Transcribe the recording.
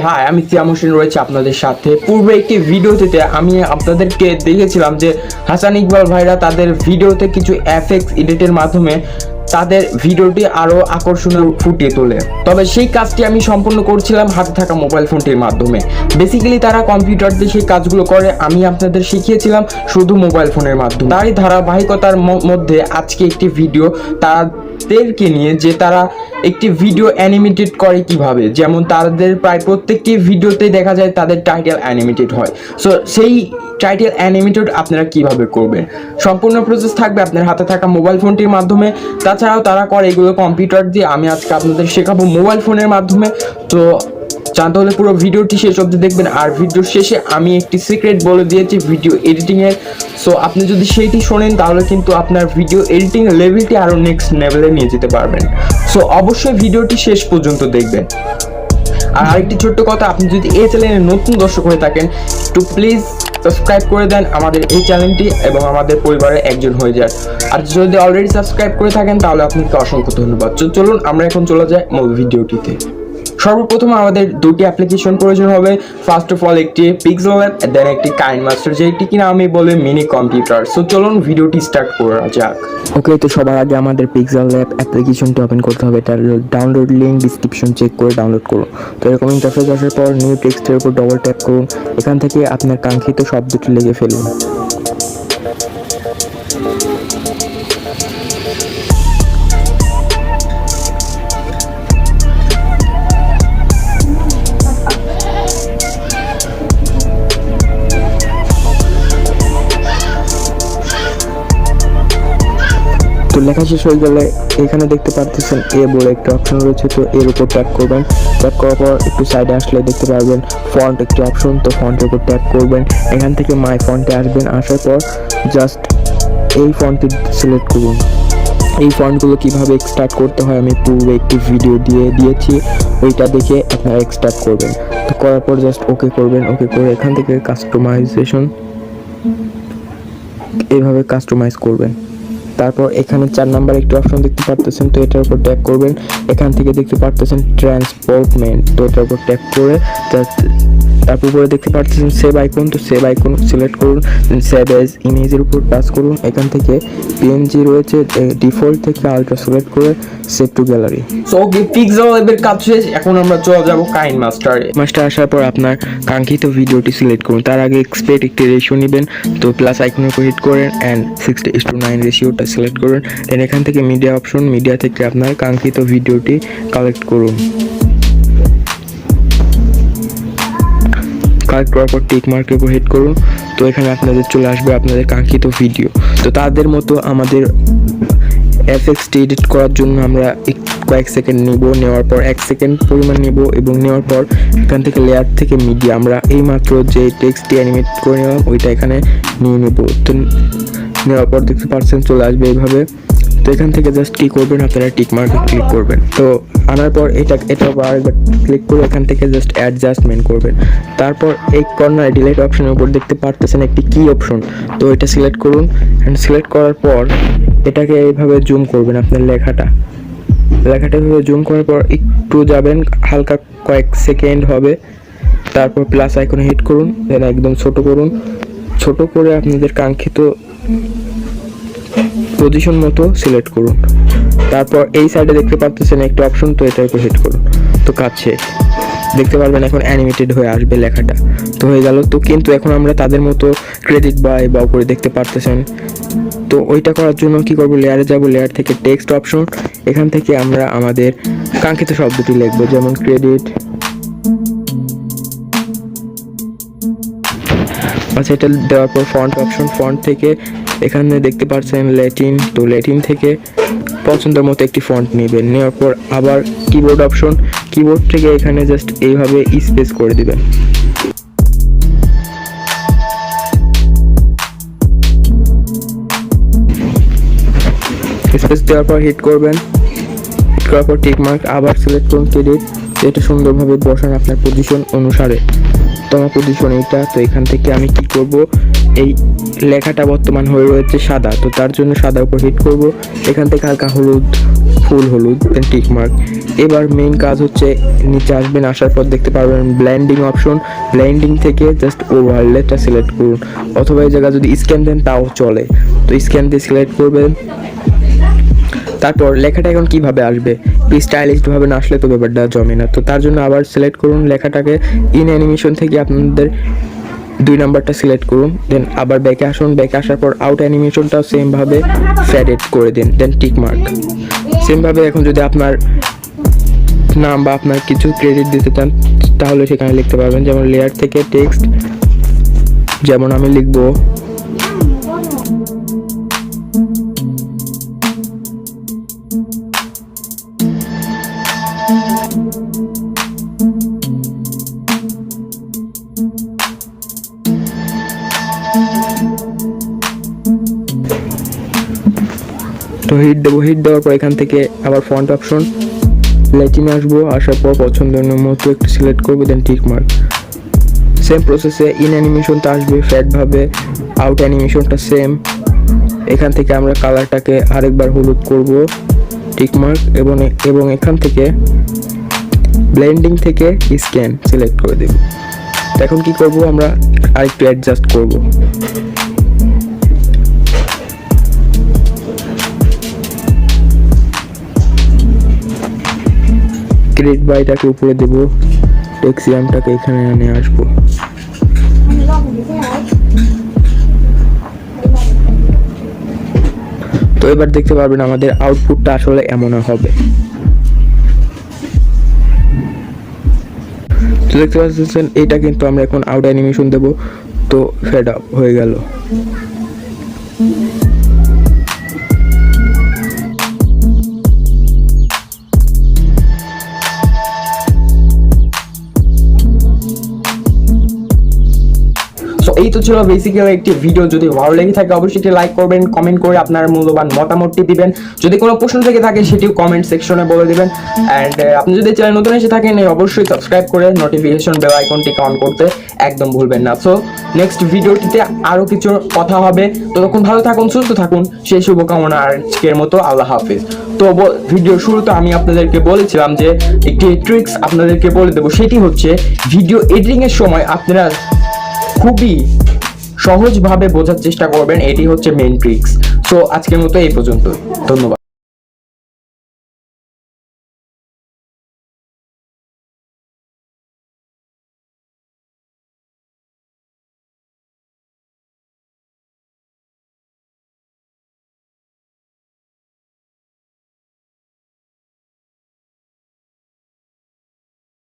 High, আমি সিয়াম হোসেন রয়েছে আপনাদের সাথে। পূর্বে একটি ভিডিওতে আমি আপনাদেরকে দেখেছিলাম যে হাসান ইকবাল ভাইরা তাদের ভিডিওতে কিছু এফএক্স এডিটের মাধ্যমে তাদের ভিডিওটি আরো আকর্ষণীয় ফুটিয়ে তোলে। তবে সেই কাজটি আমি সম্পূর্ণ করছিলাম হাতে থাকা মোবাইল ফোনটির মাধ্যমে। বেসিক্যালি তারা কম্পিউটার দিয়ে সেই কাজগুলো করে, আমি আপনাদের শিখিয়েছিলাম শুধু মোবাইল ফোনের মাধ্যমে। তারই ধারাবাহিকতার মধ্যে আজকে একটি ভিডিও তাদেরকে নিয়ে, যে তারা একটি ভিডিও অ্যানিমেটেড করে কিভাবে। যেমন তাদের প্রায় প্রত্যেকটি ভিডিওতে দেখা যায় তাদের টাইটেল অ্যানিমেটেড হয়। সো সেই টাইটেল অ্যানিমেটেড আপনারা কিভাবে করবেন, সম্পূর্ণ প্রসেস থাকবে আপনার হাতে থাকা মোবাইল ফোনটির মাধ্যমে। তাছাড়াও তারা করে এগুলো কম্পিউটার দিয়ে, আমি আজকে আপনাদের শেখাবো মোবাইল ফোনের মাধ্যমে। তো জানতে হলে পুরো ভিডিওটি শেষ অবধি দেখবেন। আর ভিডিওর শেষে আমি একটি সিক্রেট বলে দিয়েছি ভিডিও এডিটিংয়ের। সো আপনি যদি সেইটি শোনেন তাহলে কিন্তু আপনার ভিডিও এডিটিং লেভেলটি আরও নেক্সট লেভেলে নিয়ে যেতে পারবেন। সো অবশ্যই ভিডিওটি শেষ পর্যন্ত দেখবেন। আর আরেকটি ছোট্ট কথা, আপনি যদি এই চ্যানেলে নতুন দর্শক হয়ে থাকেন একটু প্লিজ সাবস্ক্রাইব করে দেন আমাদের এই চ্যানেলটি এবং আমাদের পরিবারের একজন হয়ে যান। আর যদি অলরেডি সাবস্ক্রাইব করে থাকেন তাহলে আপনাকে অসংখ্য ধন্যবাদ। চলুন আমরা এখন চলে যাই মূল ভিডিওটিতে। সর্বপ্রথম আমাদের দুটি অ্যাপ্লিকেশন প্রয়োজন হবে। ফার্স্ট অফ অল একটি পিক্সেল ল্যাব, দেন একটি কাইনমাস্টার, যেটি কিনা আমি বলি মিনি কম্পিউটার। সো চলুন ভিডিওটি স্টার্ট করা যাক। ওকে, তো সবার আগে আমাদের পিক্সেল ল্যাব অ্যাপ্লিকেশনটি ওপেন করতে হবে। এটার ডাউনলোড লিঙ্ক ডিসক্রিপশন চেক করে ডাউনলোড করুন। তো এরকম ইন্টারফেস আসার পর নিউ টেক্সটের উপর ডবল ট্যাপ করুন। এখান থেকে আপনার কাঙ্ক্ষিত শব্দটি লিখে ফেলুন। তো লেখা শেষ হয়ে গেলে এখানে দেখতে পারতেছেন এ বলে একটা অপশন রয়েছে। তো এর উপর ট্যাপ করবেন। ট্যাপ করার পর একটু সাইডে আসলে দেখতে পারবেন ফন্ট একটি অপশন। তো ফন্টের উপর ট্যাপ করবেন। এখান থেকে মাই ফন্টে আসবেন। আসার পর জাস্ট এই ফন্টটি সিলেক্ট করুন। এই ফন্টগুলো কিভাবে এক্সট্রাক্ট করতে হয় আমি পুরো একটি ভিডিও দিয়েছি, ওইটা দেখে আপনারা এক্সট্রাক্ট করবেন। তো করার পর জাস্ট ওকে করবেন। ওকে করে এখান থেকে কাস্টমাইজেশন এইভাবে কাস্টমাইজ করবেন। তারপর এখানে 4 নাম্বার একটি অপশন দেখতে পারতেছেন। তো এটার উপর ট্যাপ করবেন। এখান থেকে দেখতে পারতেছেন ট্রান্সপোর্টমেন্ট। তো এটার উপর ট্যাপ করে তারপর উপরে দেখতে পাচ্ছেন সেভ আইকন। তো সেভ আইকন সিলেক্ট করুন। সেভ এজ ইমেজের উপর টাচ করুন। এখান থেকে পিএনজি রয়েছে, ডিফল্ট থেকে আলট্রা সিলেক্ট করে save two gallery. So okay, pixel ল্যাবের কাজ শেষ। এখন আমরা চলে যাব কাইনমাস্টারে। মাস্টার আসার পর আপনার কাঙ্ক্ষিত ভিডিওটি সিলেক্ট করুন। তার আগে এক্সপেক্ট একটি রেশিও নেবেন। তো প্লাস আইকনের উপর হিট করেন অ্যান্ড 60:9 রেশিওটা সিলেক্ট করুন। দেন এখান থেকে মিডিয়া অপশন, মিডিয়া থেকে আপনার কাঙ্ক্ষিত ভিডিওটি কালেক্ট করুন। কালেক্ট করার পর টিক মার্কের উপর হিট করুন। তো এখানে আপনাদের চলে আসবে আপনাদের কাঙ্ক্ষিত ভিডিও। তো তাদের মতো আমাদের এফএক্সটি এডিট করার জন্য আমরা কয়েক সেকেন্ড নিব, নেওয়ার পর 1 সেকেন্ড পরিমাণ নিব এবং নেওয়ার পর এখান থেকে লেয়ার থেকে মিডিয়া আমরা এই মাত্র যে টেক্সটটি অ্যানিমেট করে নিলাম ওইটা এখানে নিয়ে নেব। তো নেওয়ার পর দেখতে পাচ্ছেন চলে আসবে এইভাবে। তো এখান থেকে জাস্ট কি করবেন, আপনারা টিক মার্কে ক্লিক করবেন। তো আনার পর এটা আরেকবার ক্লিক করে এখান থেকে জাস্ট অ্যাডজাস্টমেন্ট করবেন। তারপর এই কর্নার ডিলিট অপশনের উপর দেখতে পারতেছেন একটি কি অপশন। তো এটা সিলেক্ট করুন অ্যান্ড সিলেক্ট করার পর এটাকে এইভাবে জুম করবেন। আপনার লেখাটা এইভাবে জুম করার পর একটু যাবেন, হালকা কয়েক সেকেন্ড হবে। তারপর প্লাস আইকনে হিট করুন, দেন একদম ছোট করুন। ছোট করে আপনাদের কাঙ্ক্ষিত পজিশন মতো সিলেক্ট করুন। তারপর এই সাইডে দেখতে পাচ্ছেন একটা অপশন, তো এটার উপর হিট করুন। তো কাজ শেষ। দেখতে পারবেন এখন অ্যানিমেটেড হয়ে আসবে লেখাটা। তো হয়ে গেল। তো কিন্তু এখন আমরা তাদের মতো ক্রেডিট বা উপরে দেখতে পারতেছেন। তো ওইটা করার জন্য কি করব, লেয়ারে যাব, লেয়ার থেকে টেক্সট অপশন, এখান থেকে আমরা আমাদের কাঙ্ক্ষিত শব্দটি লিখব, যেমন ক্রেডিট। আচ্ছা, এটা দেওয়ার পর ফন্ট অপশন, ফন্ট থেকে এখানে দেখতে পাচ্ছেন ল্যাটিন। তো ল্যাটিন থেকে পছন্দের মতো একটি ফন্ট নেবেন। নেওয়ার পর আবার কিবোর্ড অপশন, কিবোর্ড থেকে এখানে জাস্ট এইভাবে স্পেস করে দিবেন। স্পেস দেওয়ার পর হিট করবেন। হিট করার পর টিক মার্ক, আবার সিলেক্ট করুন ক্রেডিট। এটা সুন্দরভাবে বসান আপনার পজিশন অনুসারে। তো আমার পজিশন এইটা। তো এখান থেকে আমি কি করব, এই লেখাটা বর্তমান হয়ে রয়েছে সাদা, তো তার জন্য সাদার উপর হিট করব। এখান থেকে হালকা হলুদ, ফুল হলুদ, দেন টিক মার্ক। এবার মেইন কাজ হচ্ছে নিচে আসবেন, আসার পর দেখতে পারবেন ব্লেন্ডিং অপশন। ব্লেন্ডিং থেকে জাস্ট ওভারলেটা সিলেক্ট করুন, অথবা এই জায়গায় যদি স্ক্যান দেন তাও চলে। তো স্ক্যান দিয়ে সিলেক্ট করবেন। তারপর লেখাটা এখন কিভাবে আসবে, স্টাইলিশভাবে না আসলে তো ব্যাপারটা জমে না। তো তার জন্য আবার সিলেক্ট করুন লেখাটাকে, ইন অ্যানিমেশন থেকে আপনাদের 2 নাম্বারটা সিলেক্ট করুন, দেন আবার ব্যাকে আসুন। ব্যাকে আসার পর আউট অ্যানিমেশনটাও সেমভাবে ফেডেড করে দিন, দেন টিক মার্ক। সেমভাবে এখন যদি আপনার নাম বা আপনার কিছু ক্রেডিট দিতে চান তাহলে সেখানে লিখতে পারবেন, যেমন লেয়ার থেকে টেক্সট, যেমন আমি লিখবো তো হিট দেবো। হিট দেওয়ার পর এখান থেকে আবার ফন্ট অপশন, ল্যাটিনে আসবো। আসার পর পছন্দের মতো একটু সিলেক্ট করবো, দেন টিক মার্ক। সেম প্রসেসে ইন অ্যানিমেশনটা আসবে ফ্যাটভাবে, আউট অ্যানিমেশনটা সেম। এখান থেকে আমরা কালারটাকে আরেকবার হলুদ করব, টিক মার্ক, এবং এখান থেকে ব্লেন্ডিং থেকে স্ক্যান সিলেক্ট করে দেব। এখন কি করব, আমরা আরেকটু অ্যাডজাস্ট করব। ক্রিয়েট বাইটাকে উপরে দেব, টেক্সিয়ামটাকে এখানে নিয়ে আসবো। তো এবার দেখতে পারবেন আমাদের আউটপুটটা আসলে এমন হবে। তো দেখতে পাচ্ছেন এটা কিন্তু আমরা এখন আউট অ্যানিমেশন দেব, তো ফেড আপ হয়ে গেল। এই তো ছিল বেসিক্যালি একটি ভিডিও। যদি ভালো লেগে থাকে অবশ্যই লাইক করবেন, কমেন্ট করে আপনার মূল্যবান মতামতটি দিবেন। যদি কোনো প্রশ্ন থেকে থাকে সেটিও কমেন্ট সেকশনে বলে দিবেন। অ্যান্ড আপনি যদি চ্যানেল নতুন এসে থাকেন অবশ্যই সাবস্ক্রাইব করে নোটিফিকেশন বেল আইকনটি অন করতে একদম ভুলবেন না। সো নেক্সট ভিডিওটিতে আরও কিছু কথা হবে। ততক্ষণ ভালো থাকুন, সুস্থ থাকুন, সেই শুভকামনা। আজকের মতো আল্লাহ হাফিজ। তো ভিডিও শুরুতে আমি আপনাদেরকে বলেছিলাম যে একটি ট্রিক্স আপনাদেরকে বলে দেবো, সেটি হচ্ছে ভিডিও এডিটিং এর সময় আপনারা খুবই সহজভাবে বোঝার চেষ্টা করবেন, এটি হচ্ছে মেইন ট্রিক্স। সো আজকের মতো এই পর্যন্ত, ধন্যবাদ।